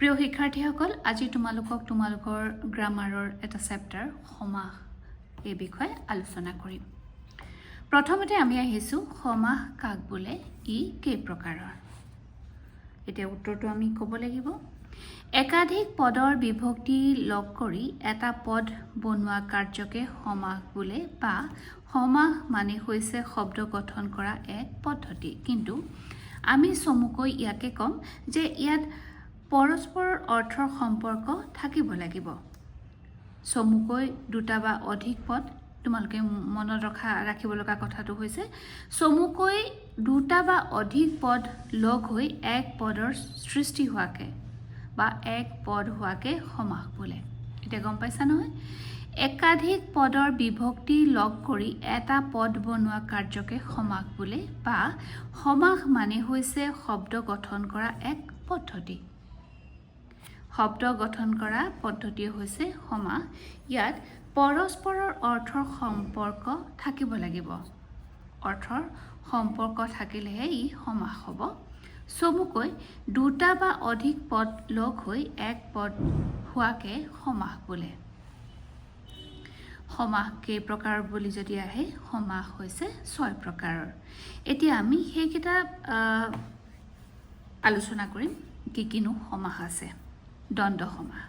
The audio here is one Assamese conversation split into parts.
প্ৰিয় শিক্ষাৰ্থীসকল আজি তোমালোকৰ গ্ৰামাৰৰ এটা চেপ্টাৰ সমাস এই বিষয়ে আলোচনা কৰিম প্ৰথমতে আমি আহিছো সমাস কাক বোলে ই কেই প্ৰকাৰৰ এতিয়া উত্তৰটো আমি ক'ব লাগিব একাধিক পদৰ বিভক্তি লগ কৰি এটা পদ বনোৱা কাৰ্যকে সমাস বোলে বা সমাস মানে হৈছে শব্দ গঠন কৰা এক পদ্ধতি কিন্তু আমি চমুকৈ ইয়াকে কম যে ইয়াত পৰস্পৰৰ অৰ্থৰ সম্পৰ্ক থাকিব লাগিব চমুকৈ দুটা বা অধিক পদ তোমালোকে মনত ৰাখিব লগা কথাটো হৈছে চমুকৈ দুটা বা অধিক পদ লগ হৈ এক পদৰ সৃষ্টি হোৱাকে বা এক পদ হোৱাকে সমাস বোলে এটা গম পাইছা নহয় একাধিক পদৰ বিভক্তি লগ কৰি এটা পদ বনোৱা কাৰ্যকে সমাস বোলে বা সমাস মানে হৈছে শব্দ গঠন কৰা এক পদ্ধতি শব্দ গঠন কৰা পদ্ধতি হৈছে সমাস ইয়াত পৰস্পৰৰ অৰ্থৰ সম্পৰ্ক থাকিব লাগিব অৰ্থৰ সম্পৰ্ক থাকিলেহে ই সমাস হ'ব চমুকৈ দুটা বা অধিক পদ লগ হৈ এক পদ হোৱাকে সমাস বোলে সমাস কেই প্ৰকাৰ বুলি যদি আহে সমাস হৈছে 6 প্ৰকাৰৰ এতিয়া আমি সেইকেইটা আলোচনা কৰিম কিনো সমাস আছে দ্বন্দ্ব সমাস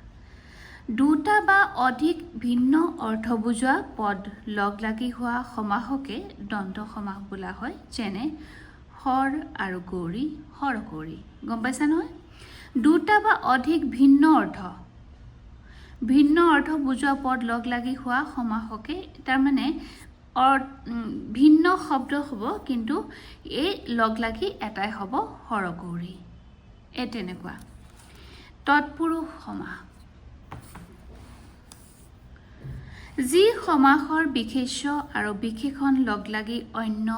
দুটা বা অধিক ভিন্ন অৰ্থ বুজোৱা পদ লগ লাগি হোৱা সমাসকে দ্বন্দ্ব সমাস বোলা হয় যেনে হৰ আৰু গৌৰী হৰ গৌৰী গম পাইছা নহয় দুটা বা অধিক ভিন্ন অৰ্থ বুজোৱা পদ লগ লাগি হোৱা সমাসকে তাৰ মানে ভিন্ন শব্দ হ'ব কিন্তু এই লগ লাগি এটাই হ'ব হৰ গৌৰী এই তেনেকুৱা তৎপুৰুষ সমাস যি সমাসৰ বিশেষ্য আৰু বিশেষণ লগ লাগি অন্য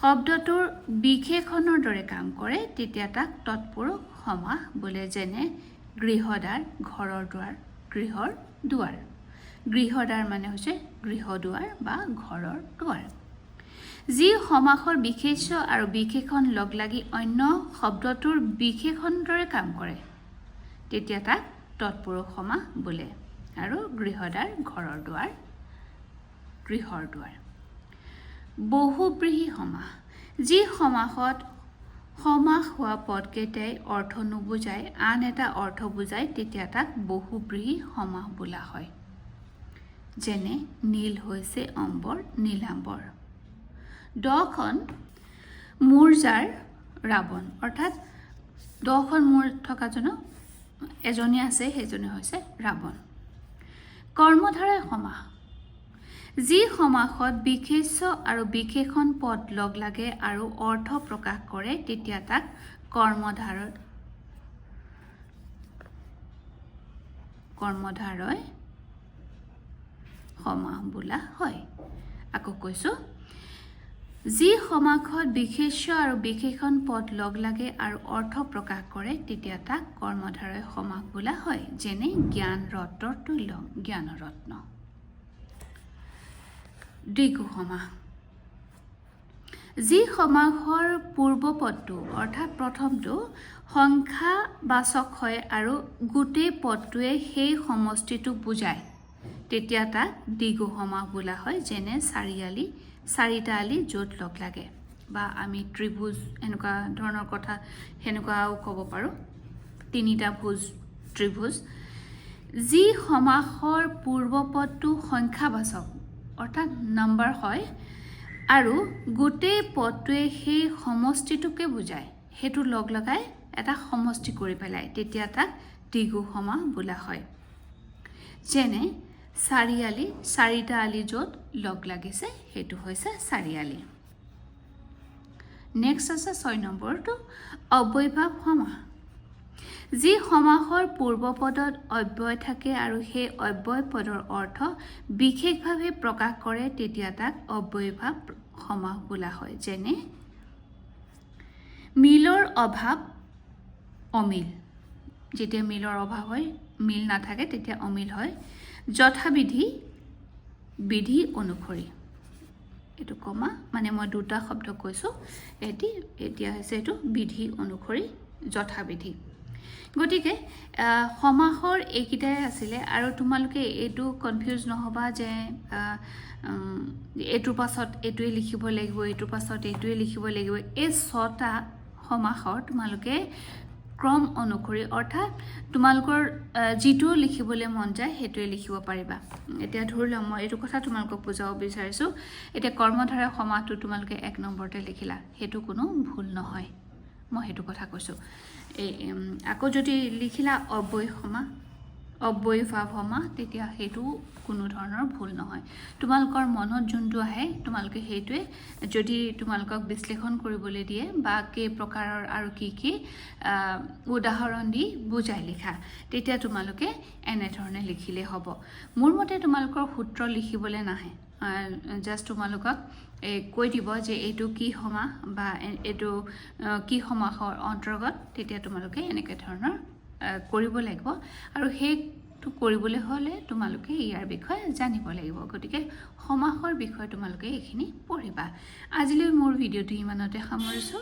শব্দটোৰ বিশেষণৰ দৰে কাম কৰে তেতিয়া তাক তৎপুৰুষ সমাস বোলে যেনে গৃহদ্বাৰ ঘৰৰ দুৱাৰ গৃহৰ দুৱাৰ গৃহদ্বাৰ মানে হৈছে গৃহ দুৱাৰ বা ঘৰৰ দুৱাৰ যি সমাসৰ বিশেষ্য আৰু বিশেষণ লগ লাগি অন্য শব্দটোৰ বিশেষণৰ দৰে কাম কৰে তেতিয়া তাক তৎপুৰুষ সমাস বোলে আৰু গৃহদ্বাৰ ঘৰৰ দুৱাৰ গৃহৰ দুৱাৰ বহুব্ৰীহি সমাস যি সমাসত সমাস হোৱা পদকেইটাই অৰ্থ নুবুজাই আন এটা অৰ্থ বুজায় তেতিয়া তাক বহুব্ৰীহি সমাস বোলা হয় যেনে নীল হৈছে অম্বৰ নীলাম্বৰ দখন মূৰ যাৰ ৰাৱণ অৰ্থাৎ দখন মূৰ থকাজনক এজনী আছে সেইজনী হৈছে ৰাৱণ কৰ্মধাৰয় সমাস যি সমাসত বিশেষ্য আৰু বিশেষণ পদ লগ লাগে আৰু অৰ্থ প্ৰকাশ কৰে তেতিয়া তাক কৰ্মধাৰয় সমাস বোলা হয় আকৌ কৈছো যি সমাসত বিশেষ্য আৰু বিশেষণ পদ লগ লাগে আৰু অৰ্থ প্ৰকাশ কৰে তেতিয়া তাক কৰ্মধাৰয় সমাস বোলা হয় যেনে জ্ঞান ৰত্নৰ তুল্য জ্ঞান ৰত্ন দ্বিগু সমাস যি সমাসৰ পূৰ্বপদটো অৰ্থাৎ প্ৰথমটো সংখ্যাবাচক হয় আৰু গোটেই পদটোৱে সেই সমষ্টিটোক বুজায় তেতিয়া তাক দ্বিগু সমাস বোলা হয় যেনে চাৰিটা আলি য'ত লগ লাগে বা আমি ত্ৰিভুজ এনেকুৱা ধৰণৰ কথা সেনেকুৱাও ক'ব পাৰোঁ তিনিটা ভুজ ত্ৰিভুজ যি সমাসৰ পূৰ্বপদটো সংখ্যাবাচক অৰ্থাৎ নম্বৰ হয় আৰু গোটেই পদটোৱে সেই সমষ্টিটোকে বুজায় সেইটো লগ লগাই এটা সমষ্টি কৰি পেলায় তেতিয়া তাক দ্বিগু সমাস বোলা হয় যেনে চাৰিটা আলি য'ত লগ লাগিছে সেইটো হৈছে চাৰিআলি নেক্সট আছে 6 নম্বৰটো অব্যয়ভাৱ সমাস যি সমাসৰ পূৰ্বপদত অব্যয় থাকে আৰু সেই অব্যয় পদৰ অৰ্থ বিশেষভাৱে প্ৰকাশ কৰে তেতিয়া তাক অব্যয়ভাৱ সমাস বোলা হয় যেনে মিলৰ অভাৱ অমিল যেতিয়া মিলৰ অভাৱ হয় মিল নাথাকে তেতিয়া অমিল হয় যথাবিধি বিধি অনুসৰি এটো কমা মানে মই দুটা শব্দ কৈছো এতিয়া হৈছে এটো বিধি অনুসৰি যথাবিধি গতিকে সমাসৰ এইকেইটাই আছিলে আৰু তোমালোকে এইটো কনফিউজ নহবা যে এইটোৰ পাছত এইটোৱে লিখিব লাগিব এইটোৰ পাছত এইটোৱে লিখিব লাগিব এই 6টা সমাসৰ তোমালোকে ক্ৰম অনুসৰি অৰ্থাৎ তোমালোকৰ যিটো লিখিবলৈ মন যায় সেইটোৱে লিখিব পাৰিবা এতিয়া ধৰি লওঁ মই এইটো কথা তোমালোকক বুজাব বিচাৰিছো এতিয়া কৰ্মধাৰয় সমাসটো তোমালোকে 1 নম্বৰতে লিখিলা সেইটো কোনো ভুল নহয় মই হেতু কথা কৈছো এই আকৌ যদি লিখিলা অব্যয় সমাস অব্যয় ভাব সমাস তেতিয়া হেতু কোনো ধৰণৰ ভুল নহয় তোমালোকৰ মনত যোনটো আহে তোমালোকে হেতুৱে যদি তোমালোকক বিশ্লেষণ কৰিবলৈ দিয়ে বা কে প্ৰকাৰৰ আৰু কি উদাহৰণ দি বুজাই লিখা তেতিয়া তোমালোকে এনে ধৰণে লিখিলে হ'ব মোৰ মতে তোমালোকৰ সূত্ৰ লিখিবলৈ নাহে জাস্ট তোমালোকক কৈ দিব যে এইটো কি সমাস বা এইটো কি সমাসৰ অন্তৰ্গত তেতিয়া তোমালোকে এনেকে ধৰণৰ কৰিব লাগিব আৰু হেতু কৰিবলৈ হলে তোমালোকে ইয়াৰ বিষয়ে জানিব লাগিব গতিকে সমাসৰ বিষয়ে তোমালোকে এইখিনি পঢ়িবা আজিলৈ মোৰ ভিডিওটো ইমানতে সামৰিছো